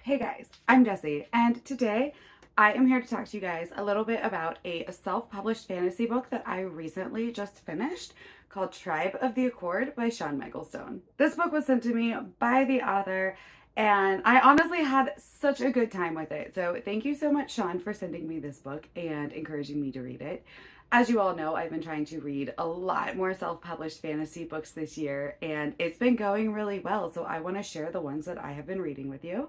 Hey guys, I'm Jessie, and today I am here to talk to you guys a little bit about a self-published fantasy book that I recently just finished called Tribe of the Accord by Sean Michelstone. This book was sent to me by the author, and I honestly had such a good time with it. So thank you so much, Sean, for sending me this book and encouraging me to read it. As you all know, I've been trying to read a lot more self-published fantasy books this year, and it's been going really well. So I want to share the ones that I have been reading with you.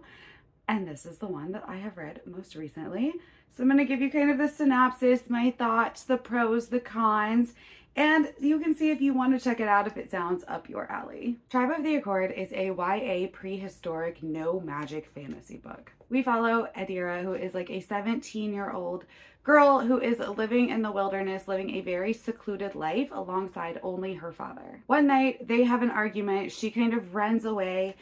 And this is the one that I have read most recently. So I'm going to give you kind of the synopsis, my thoughts, the pros, the cons, and you can see if you want to check it out if it sounds up your alley. Tribe of the Accord is a YA prehistoric no magic fantasy book. We follow Adira, who is like a 17-year-old girl who is living in the wilderness, living a very secluded life alongside only her father. One night they have an argument. She kind of runs away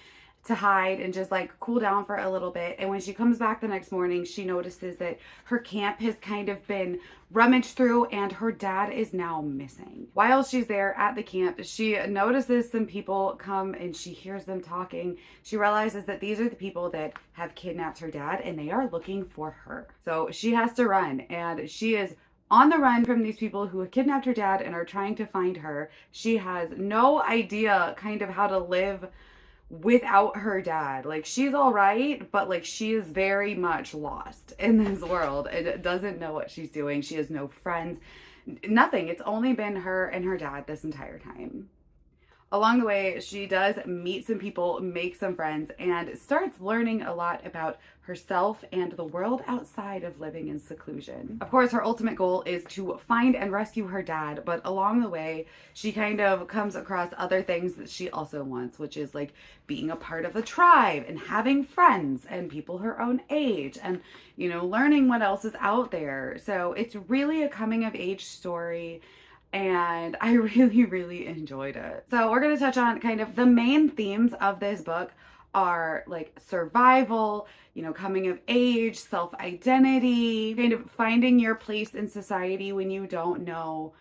to hide and just like cool down for a little bit. And when she comes back the next morning, she notices that her camp has kind of been rummaged through and her dad is now missing. While she's there at the camp, she notices some people come and she hears them talking. She realizes that these are the people that have kidnapped her dad and they are looking for her. So she has to run, and she is on the run from these people who have kidnapped her dad and are trying to find her. She has no idea kind of how to live without her dad. Like, she's all right, but like she is very much lost in this world and doesn't know what she's doing. She has no friends, nothing. It's only been her and her dad this entire time. Along the way, she does meet some people, make some friends, and starts learning a lot about herself and the world outside of living in seclusion. Of course, her ultimate goal is to find and rescue her dad, but along the way, she kind of comes across other things that she also wants, which is like being a part of a tribe and having friends and people her own age and, you know, learning what else is out there. So it's really a coming of age story, and I really enjoyed it. So we're going to touch on kind of the main themes of this book are like survival, you know, coming of age, self-identity, kind of finding your place in society when you don't know,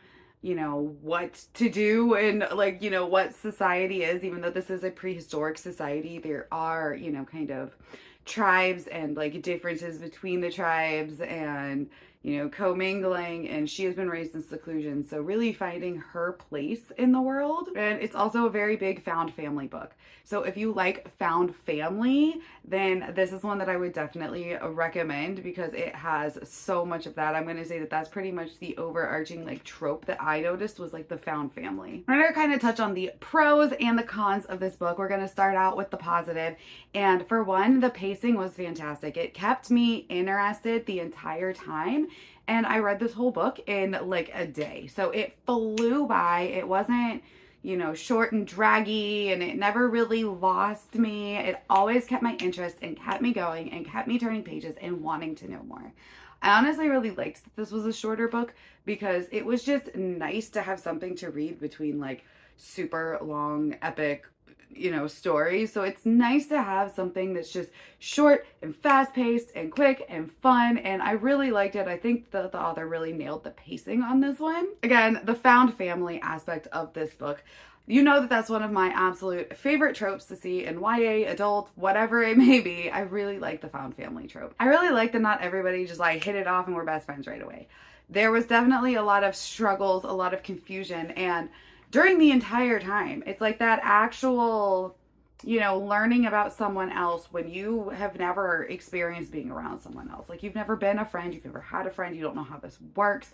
you know, what to do and like, you know, what society is. Even though this is a prehistoric society, there are, you know, kind of tribes and like differences between the tribes and, you know, commingling, and she has been raised in seclusion, so really finding her place in the world. And it's also a very big found family book. So if you like found family, then this is one that I would definitely recommend because it has so much of that. I'm going to say that that's pretty much the overarching like trope that I noticed was like the found family. I'm going to kind of touch on the pros and the cons of this book. We're going to start out with the positive. And for one, the pacing was fantastic. It kept me interested the entire time. And I read this whole book in like a day. So it flew by. It wasn't, you know, short and draggy, and it never really lost me. It always kept my interest and kept me going and kept me turning pages and wanting to know more. I honestly really liked that this was a shorter book because it was just nice to have something to read between like super long, epic, you know, stories. So it's nice to have something that's just short and fast paced and quick and fun. And I really liked it. I think the author really nailed the pacing on this one. Again, the found family aspect of this book. You know that that's one of my absolute favorite tropes to see in YA, adult, whatever it may be. I really like the found family trope. I really like that not everybody just like hit it off and we're best friends right away. There was definitely a lot of struggles, a lot of confusion, and during the entire time, it's like that actual, you know, learning about someone else when you have never experienced being around someone else. Like, you've never been a friend, you've never had a friend, you don't know how this works.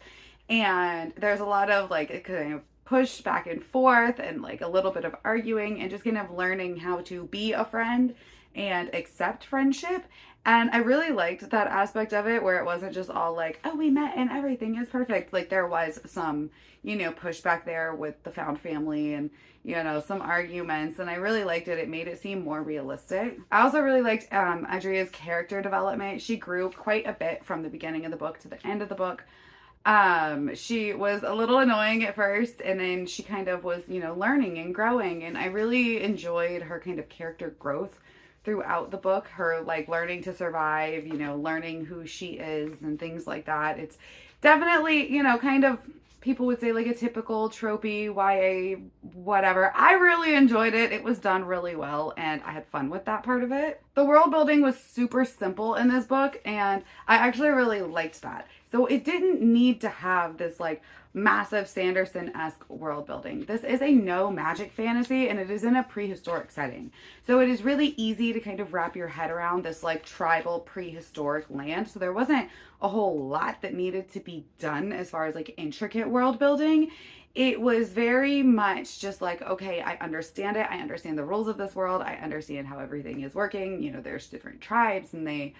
And there's a lot of like kind of push back and forth and like a little bit of arguing and just kind of learning how to be a friend and accept friendship. And I really liked that aspect of it where it wasn't just all like, oh, we met and everything is perfect. Like, there was some, you know, pushback there with the found family and, you know, some arguments. And I really liked it. It made it seem more realistic. I also really liked Adria's character development. She grew quite a bit from the beginning of the book to the end of the book. She was a little annoying at first, and then she kind of was, you know, learning and growing. And I really enjoyed her kind of character growth throughout the book, her like learning to survive, you know, learning who she is and things like that. It's definitely, you know, kind of people would say like a typical tropey YA whatever. I really enjoyed it. It was done really well and I had fun with that part of it. The world building was super simple in this book and I actually really liked that. So it didn't need to have this like massive Sanderson-esque world building. This is a no magic fantasy and it is in a prehistoric setting. So it is really easy to kind of wrap your head around this like tribal prehistoric land. So there wasn't a whole lot that needed to be done as far as like intricate world building. It was very much just like, okay, I understand it. I understand the rules of this world. I understand how everything is working. You know, there's different tribes and they,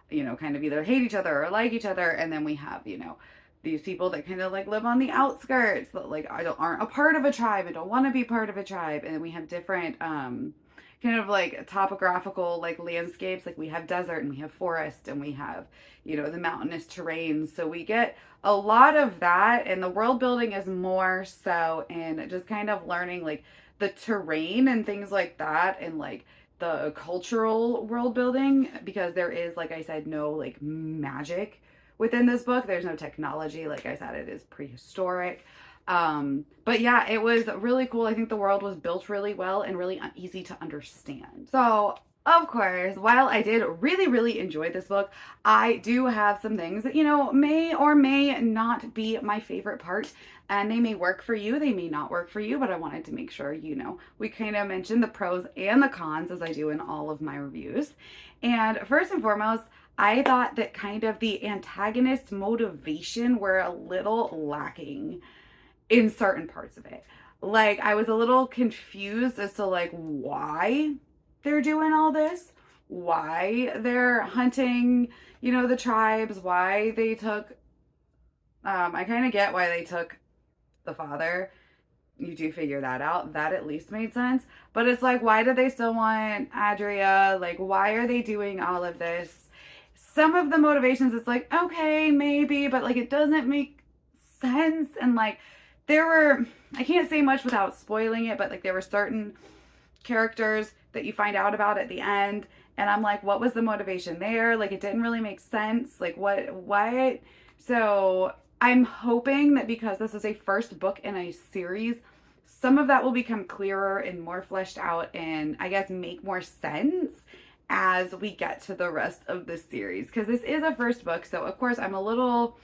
you know, kind of either hate each other or like each other. And then we have, you know, these people that kind of like live on the outskirts that like aren't a part of a tribe and don't want to be part of a tribe. And then we have different kind of like topographical like landscapes. Like we have desert and we have forest and we have, you know, the mountainous terrain. So we get a lot of that, and the world building is more so in just kind of learning like the terrain and things like that, and like the cultural world building, because there is, like I said, no like magic within this book. There's no technology. Like I said, it is prehistoric. But yeah, it was really cool. I think the world was built really well and really easy to understand. So of course, while I did really, really enjoy this book, I do have some things that, you know, may or may not be my favorite part, and they may work for you, they may not work for you, but I wanted to make sure, you know, we kind of mentioned the pros and the cons as I do in all of my reviews. And first and foremost, I thought that kind of the antagonist's motivation were a little lacking in certain parts of it. Like, I was a little confused as to like why they're doing all this, why they're hunting, you know, the tribes, why they took, I kind of get why they took the father. You do figure that out. That at least made sense. But it's like, why do they still want Adria? Like, why are they doing all of this? Some of the motivations, it's like, okay, maybe, but like, it doesn't make sense. And like, there were, I can't say much without spoiling it, but like, there were certain characters that you find out about at the end, and I'm like, what was the motivation there? Like, it didn't really make sense. Like, what? So I'm hoping that because this is a first book in a series, some of that will become clearer and more fleshed out and I guess make more sense as we get to the rest of the series, because this is a first book. So of course I'm a little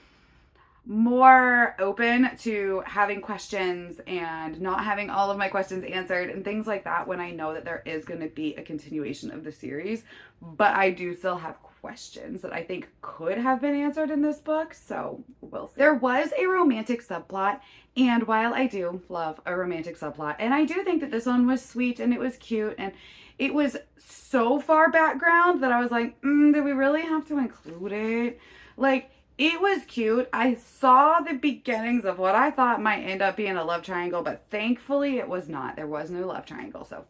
more open to having questions and not having all of my questions answered and things like that when I know that there is going to be a continuation of the series. But I do still have questions that I think could have been answered in this book, so we'll see. There was a romantic subplot, and while I do love a romantic subplot, and I do think that this one was sweet and it was cute and it was so far background that I was like, do we really have to include it? Like, it was cute. I saw the beginnings of what I thought might end up being a love triangle, but thankfully it was not. There was no love triangle. So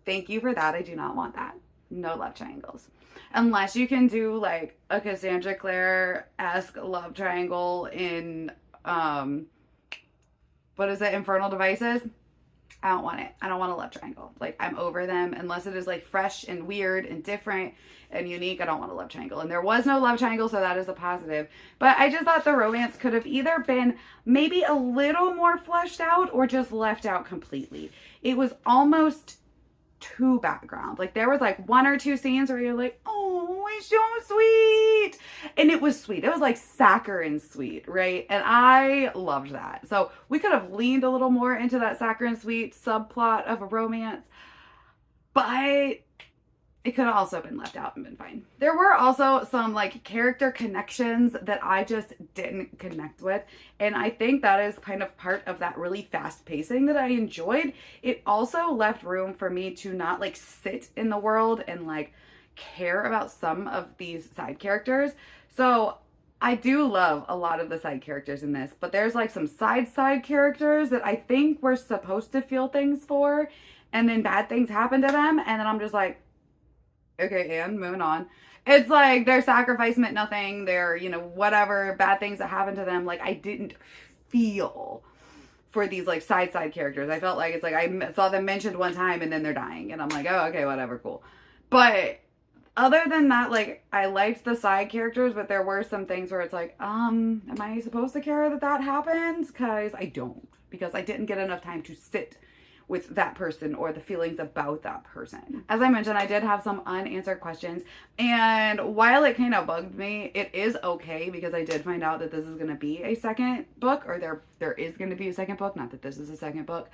thank you for that. I do not want that. No love triangles. Unless you can do like a Cassandra Clare-esque love triangle in, what is it, Infernal Devices? I don't want it. I don't want a love triangle. Like, I'm over them. Unless it is like fresh and weird and different and unique, I don't want a love triangle. And there was no love triangle, so that is a positive. But I just thought the romance could have either been maybe a little more fleshed out or just left out completely. It was almost too background. Like, there was like one or two scenes where you're like, oh, it's so sweet. And it was sweet. It was like saccharine sweet, right? And I loved that. So we could have leaned a little more into that saccharine sweet subplot of a romance, but it could have also been left out and been fine. There were also some like character connections that I just didn't connect with. And I think that is kind of part of that really fast pacing that I enjoyed. It also left room for me to not like sit in the world and like care about some of these side characters. So I do love a lot of the side characters in this, but there's like some side characters that I think we're supposed to feel things for, and then bad things happen to them, and then I'm just like, okay, and moving on. It's like their sacrifice meant nothing. Their, you know, whatever bad things that happened to them, like I didn't feel for these like side characters. I felt like it's like I saw them mentioned one time and then they're dying, and I'm like, oh, okay, whatever, cool. But other than that, like, I liked the side characters, but there were some things where it's like, am I supposed to care that that happens? Because I don't. Because I didn't get enough time to sit with that person or the feelings about that person. As I mentioned, I did have some unanswered questions, and while it kind of bugged me, it is okay because I did find out that this is going to be a second book, or there is going to be a second book, not that this is a second book.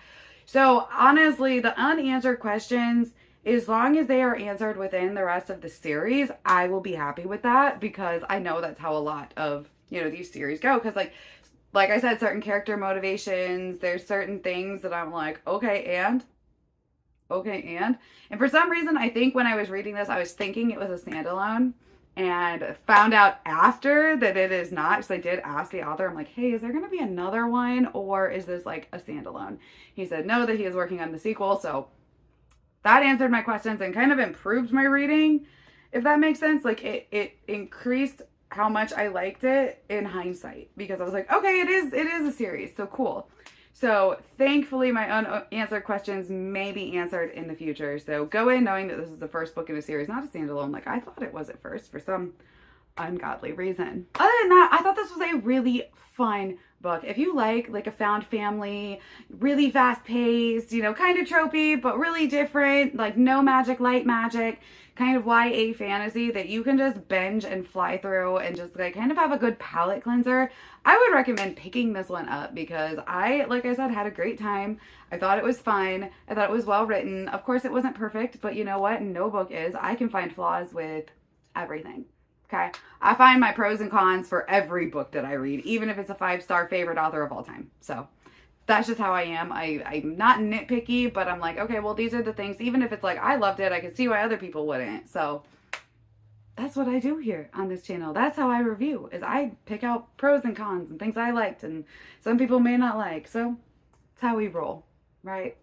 So honestly, the unanswered questions, as long as they are answered within the rest of the series, I will be happy with that, because I know that's how a lot of, these series go. Because like I said, certain character motivations, there's certain things that I'm like, okay, and for some reason, I think when I was reading this, I was thinking it was a standalone, and found out after that it is not. So I did ask the author, I'm like, hey, is there going to be another one, or is this like a standalone? He said no, that he is working on the sequel. So that answered my questions and kind of improved my reading, if that makes sense. Like, it increased how much I liked it in hindsight, because I was like, okay, it is a series, so cool. So thankfully my unanswered questions may be answered in the future. So go in knowing that this is the first book in a series, not a standalone like I thought it was at first for some ungodly reason. Other than that, I thought this was a really fun book. If you like a found family, really fast paced, kind of tropey, but really different, like no magic, light magic, kind of YA fantasy that you can just binge and fly through and just like kind of have a good palate cleanser, I would recommend picking this one up, because like I said, had a great time. I thought it was fun. I thought it was well written. Of course, it wasn't perfect, but you know what? No book is. I can find flaws with everything. Okay. I find my pros and cons for every book that I read, even if it's a 5-star favorite author of all time. So that's just how I am. I'm not nitpicky, but I'm like, okay, well, these are the things, even if it's like, I loved it, I can see why other people wouldn't. So that's what I do here on this channel. That's how I review, is I pick out pros and cons and things I liked and some people may not like. So that's how we roll, right?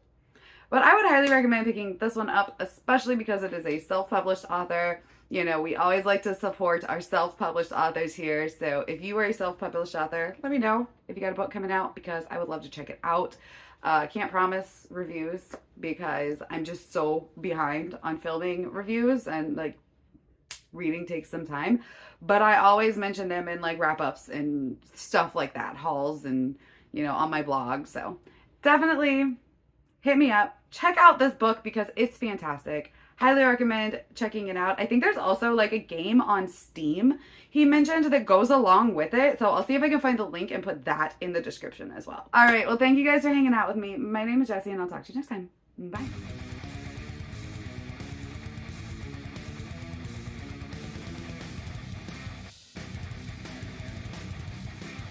But I would highly recommend picking this one up, especially because it is a self-published author. We always like to support our self-published authors here. So if you are a self-published author, let me know if you got a book coming out, because I would love to check it out. Can't promise reviews because I'm just so behind on filming reviews, and like reading takes some time. But I always mention them in like wrap-ups and stuff like that, hauls and, on my blog. So definitely hit me up. Check out this book because it's fantastic. Highly recommend checking it out. I think there's also like a game on Steam he mentioned that goes along with it. So I'll see if I can find the link and put that in the description as well. All right. Well, thank you guys for hanging out with me. My name is Jessie, and I'll talk to you next time. Bye.